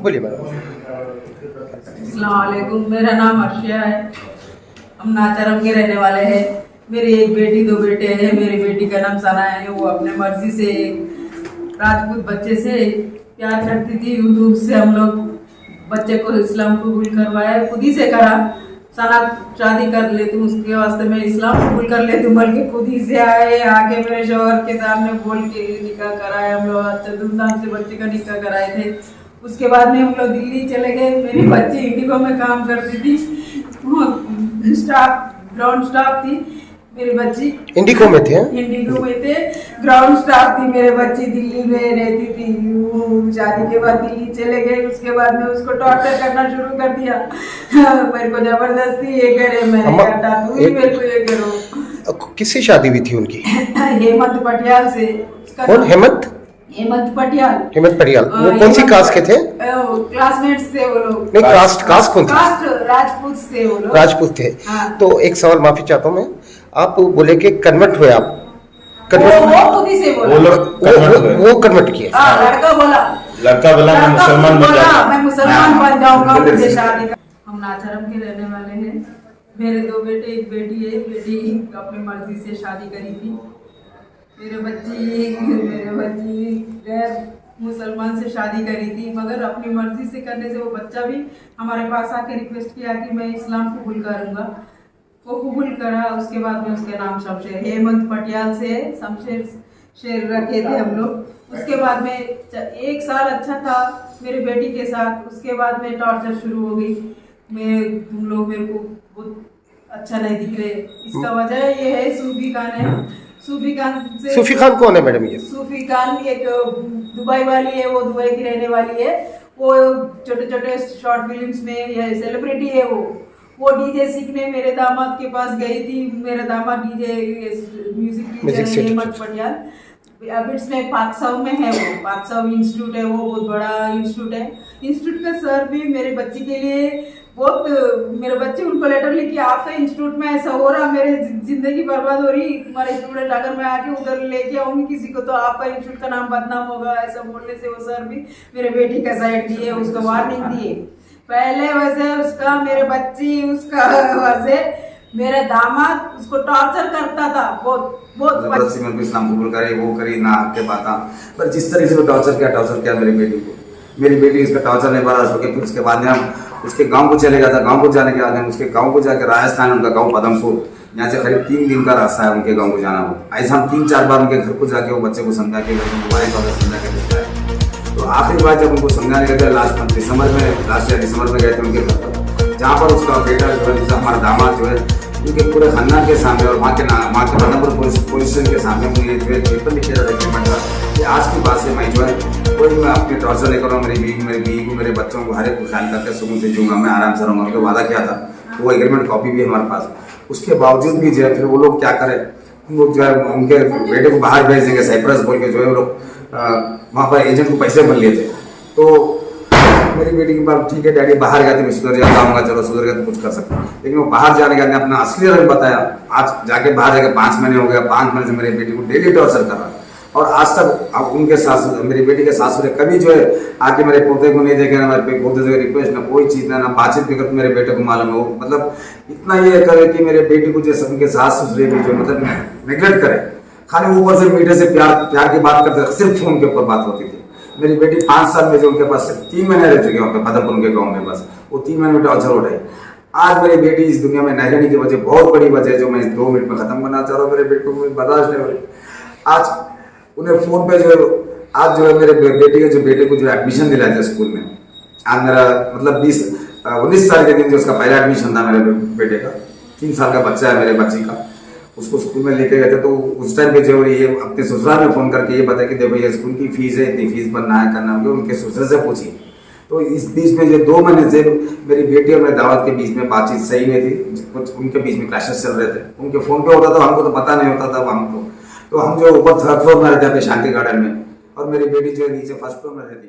बोलिए मैडम। अस्सलाम वालेकुम, मेरा नाम अर्शिया है। हम नाचारम के रहने वाले हैं। मेरी एक बेटी दो बेटे हैं। मेरी बेटी का नाम सना है। वो अपने मर्जी से राजपूत बच्चे से प्यार करती थी। यूट्यूब से हम लोग बच्चे को इस्लाम कबूल करवाया, खुद ही से करा। सना शादी कर ले तुम, उसके वास्ते मैं इस्लाम कबूल कर ले तुम, बल्कि खुद ही से आए, आके मेरे शौहर के सामने बोल के निकाह कराया। हम लोग अच्छा धूमधाम से बच्चे का निकाह कराए थे। उसके बाद में हम लोग दिल्ली चले गए। मेरी बच्ची इंडिगो में काम करती थी, स्टाफ ग्राउंड स्टाफ थी। मेरी बच्ची इंडिगो में थे? इंडिगो में थे, ग्राउंड स्टाफ थी। मेरे बच्ची दिल्ली में रहती थी। वो शादी के बाद दिल्ली चले गए। उसके बाद में उसको टॉर्चर करना शुरू कर दिया। मेरे को जबरदस्ती ये करे, मैंने कहा तू ही मेरे को ये करो। किससे शादी हुई थी उनकी? हेमंत पटियाल से। कौन? हेमंत पटियाल। हेमंत पटियाल। वो कौन सी कास्ट के थे? क्लासमेट्स थे वो लोग। नहीं, कास्ट कौन थी? कास्ट राजपूत थे वो लोग। राजपूत थे। हाँ। तो एक सवाल माफी चाहता हूँ मैं, आप बोले कि कन्वर्ट हुए आप? वो खुद ही से बोला। वो कन्वर्ट किए? लड़का बोला मैं मुसलमान बन जाऊंगा, मुझे शादी का। हम नाचारम के रहने वाले हैं। मेरे दो बेटे एक बेटी है। बेटी अपनी मर्जी से शादी करी थी। मेरे बच्ची गैर मुसलमान से शादी करी थी, मगर अपनी मर्जी से करने से वो बच्चा भी हमारे पास आके रिक्वेस्ट किया कि मैं इस्लाम कबूल करूंगा। वो कबूल करा। उसके बाद में उसके नाम शमशेर, हेमंत पटियाल से शमशेर शेर रखे थे हम लोग। उसके बाद में 1 साल अच्छा था मेरी बेटी के साथ। उसके बाद में टॉर्चर शुरू हो गई। तुम लोग मेरे को बहुत अच्छा नहीं दिख रहे। इसका वजह ये है सूफी खान है। सूफी खान कौन है मैडम? ये सूफी खान एक दुबई वाली है। वो दुबई की रहने वाली है। वो छोटे छोटे शॉर्ट फिल्म्स में ये सेलिब्रिटी है। वो डीजे सीखने मेरे दामाद के पास गई थी। मेरा दामाद डीजे म्यूजिक टीचर है, हेमंत पटियाल। अबिट्स में 500 में है। वो 500 इंस्टीट्यूट है। वो बहुत बड़ा इंस्टीट्यूट है। इंस्टीट्यूट का सर भी मेरे बच्ची के लिए बहुत, मेरे बच्चे उनको लेटर लिखी, आपका इंस्टीट्यूट में ऐसा हो रहा, मेरे जिंदगी बर्बाद हो रही, तुम्हारे स्टूडेंट अगर मैं आके उधर लेके आऊंगी किसी को तो आपका इंस्टीट्यूट का नाम बदनाम होगा। ऐसा बोलने से वो सर भी मेरे बेटी का साइड दिए, उसको वार्निंग दिए। पहले वजह उसका मेरे बच्ची, उसका वजह मेरा दामाद उसको टॉर्चर करता था बहुत। जबरदस्ती मेरे को इस्लाम कबूल करे, वो करी ना के बात। पर जिस तरीके से टॉर्चर किया मेरी बेटी को, मेरी बेटी इसका टॉर्चर नहीं बर्दाश्त हो गया। फिर उसके बाद में हम उसके गांव को चले गया था। गांव को जाने के बाद हम उसके गांव को जाकर, राजस्थान उनका गांव पदमपुर, यहाँ से करीब 3 दिन का रास्ता है उनके गांव को जाना हो। ऐसा हम 3-4 बार उनके घर को जाके वो बच्चे को समझा के समझा के देता है। तो आखिरी बार जब उनको समझाने गए लास्ट या दिसंबर में गए थे उनके घर पर, जहाँ पर उसका बेटा जो है, हमारा दामाद जो है, उनके पूरे खानदान के सामने और वहाँ के पदमपुर पुलिस स्टेशन के सामने मुझे जो है पेपर लिखे जाता कि आज की बात से मैं जो है कोई मैं अपनी टॉर्चर नहीं करूँगा। मेरी बीवी को, मेरे बच्चों को हर एक को ख्याल करके सुकून से जीऊँगा, मैं आराम से रहूँगा। उनको वादा किया था, तो वो एग्रीमेंट कॉपी भी है हमारे पास। उसके बावजूद भी जो है फिर वो लोग क्या करें, वो जो है उनके बेटे को बाहर भेज देंगे, साइप्रस बोल के जो है वो लोग वहाँ पर एजेंट को पैसे भर लिए थे। तो मेरी बेटी की बात, ठीक है डैडी बाहर गया तो मैं सुधर जाऊँगा, चलो सुधर गया तो कुछ कर सकता हूँ। लेकिन वो बाहर जाने के बाद अपना असली रंग बताया। आज जाके बाहर जाके 5 महीने हो गया। 5 महीने से मेरी बेटी को डेली टॉर्चर कर रहा। और आज तक अब उनके सासुर, मेरी बेटी के सासुर कभी जो है आके मेरे पोते को नहीं देखे, ना मेरे पोते से रिक्वेस्ट, ना कोई चीज़, ना बातचीत भी करते। मेरे बेटे को मालूम है, वो मतलब इतना ये करे कि मेरे बेटी को जैसे उनके सास ससुरे भी जो मतलब नेग्लेक्ट करे। खाली ऊपर से मीठे से प्यार की बात करते, सिर्फ फोन के ऊपर बात होती थी। मेरी बेटी 5 साल में जो उनके पास सिर्फ 3 महीने रह चुके वहाँ पे पदमपुर उनके गाँव में, बस वो 3 महीने में टॉर्चर उठाई। आज मेरी बेटी इस दुनिया में नहीं रहने की वजह, बहुत बड़ी वजह है, जो मैं 2 मिनट में खत्म करना चाह रहा हूँ। मेरे बेटे को बर्दाश्त नहीं हो रही। आज उन्हें फोन पे जो आज जो है मेरे बेटे को जो एडमिशन दिलाया था स्कूल में। आज मेरा मतलब 19 साल के दिन जो उसका पहला एडमिशन था मेरे बेटे का, 3 साल का बच्चा है मेरे बच्ची का, उसको स्कूल में लेके गए थे। तो उस टाइम पे जो ये अपने ससुराल में फ़ोन करके ये बताया कि देखो ये स्कूल की फीस है, इतनी फीस भरना है, करना है। उनके ससुर से पूछी। तो इस बीच में जो 2 महीने से मेरी बेटी और मेरे दावत के बीच में बातचीत सही नहीं थी। कुछ उनके बीच में क्लैशेस चल रहे थे। उनके फ़ोन पे होता था, हमको तो पता नहीं होता था हमको। तो हम जो ऊपर 3rd फ्लोर में रहते थे शांति गार्डन में, और मेरी बेटी जो है नीचे 1st फ्लोर में रहती।